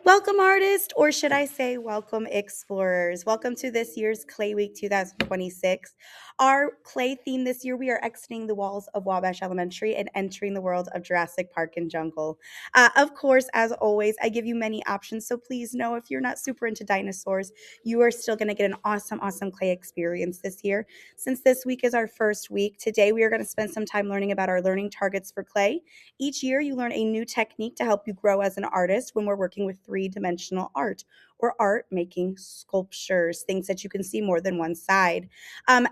Welcome, artists, or should I say, welcome, explorers. Welcome to this year's Clay Week 2026. Our clay theme this year, we are exiting the walls of Wabash Elementary and entering the world of Jurassic Park and Jungle. Of course, as always, I give you many options, so please know if you're not super into dinosaurs, you are still going to get an awesome clay experience this year. Since this week is our first week, today we are going to spend some time learning about our learning targets for clay. Each year, you learn a new technique to help you grow as an artist when we're working with three-dimensional art or art making sculptures, things that you can see more than one side.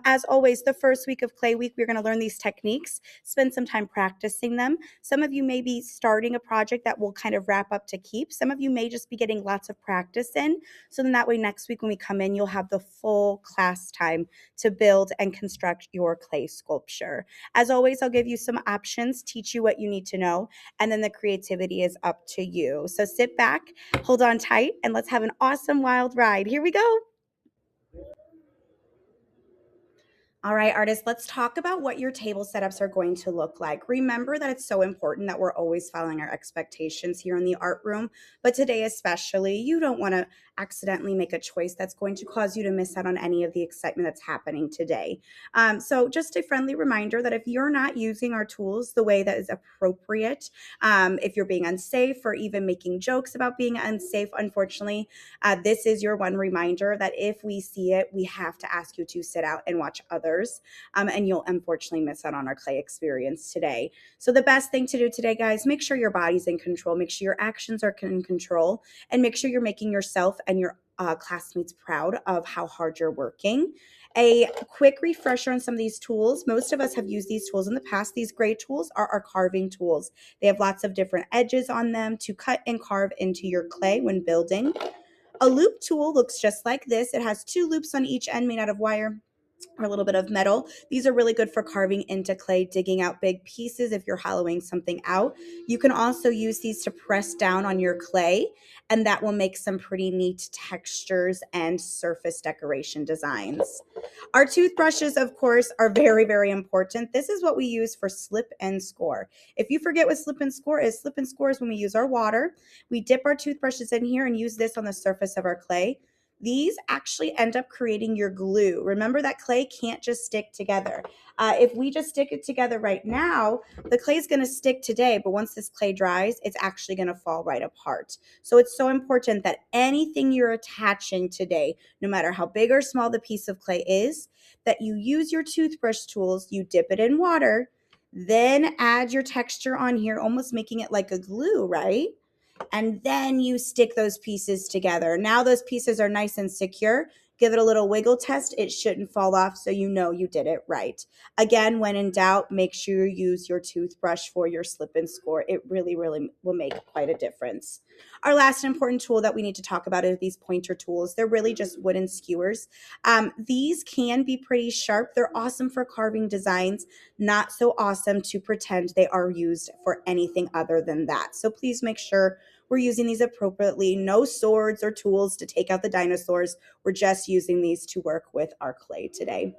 As always, the first week of Clay Week, we're going to learn these techniques, spend some time practicing them. Some of you may be starting a project that will kind of wrap up to keep. Some of you may just be getting lots of practice in. So then that way, next week when we come in, you'll have the full class time to build and construct your clay sculpture. As always, I'll give you some options, teach you what you need to know, and then the creativity is up to you. So sit back, hold on tight, and let's have an awesome wild ride. Here we go. All right, artists, let's talk about what your table setups are going to look like. Remember that it's so important that we're always following our expectations here in the art room, but today especially, you don't want to accidentally make a choice that's going to cause you to miss out on any of the excitement that's happening today. So just a friendly reminder that if you're not using our tools the way that is appropriate, if you're being unsafe or even making jokes about being unsafe, unfortunately, this is your one reminder that if we see it, we have to ask you to sit out and watch others, and you'll unfortunately miss out on our clay experience today. So the best thing to do today, guys, make sure your body's in control, make sure your actions are in control, and make sure you're making yourself and your classmates proud of how hard you're working. A quick refresher on some of these tools. Most of us have used these tools in the past. These gray tools are our carving tools. They have lots of different edges on them to cut and carve into your clay when building. A loop tool looks just like this. It has two loops on each end made out of wire or a little bit of metal. These are really good for carving into clay, digging out big pieces if you're hollowing something out. You can also use these to press down on your clay, and that will make some pretty neat textures and surface decoration designs. Our toothbrushes, of course, are very important. This is what we use for slip and score. If you forget what slip and score is when we use our water. We dip our toothbrushes in here and use this on the surface of our clay. These actually end up creating your glue. Remember that clay can't just stick together. If we just stick it together right now, the clay is going to stick today, but once this clay dries, it's actually going to fall right apart. So it's so important that anything you're attaching today, no matter how big or small the piece of clay is, that you use your toothbrush tools, you dip it in water, then add your texture on here, almost making it like a glue, right? And then you stick those pieces together. Now those pieces are nice and secure. Give it a little wiggle test. It shouldn't fall off, so you know you did it right. Again, when in doubt, make sure you use your toothbrush for your slip and score. It really will make quite a difference. Our last important tool that we need to talk about is these pointer tools. They're really just wooden skewers. These can be pretty sharp. They're awesome for carving designs, not so awesome to pretend they are used for anything other than that. So please make sure we're using these appropriately. No swords or tools to take out the dinosaurs. We're just using these to work with our clay today.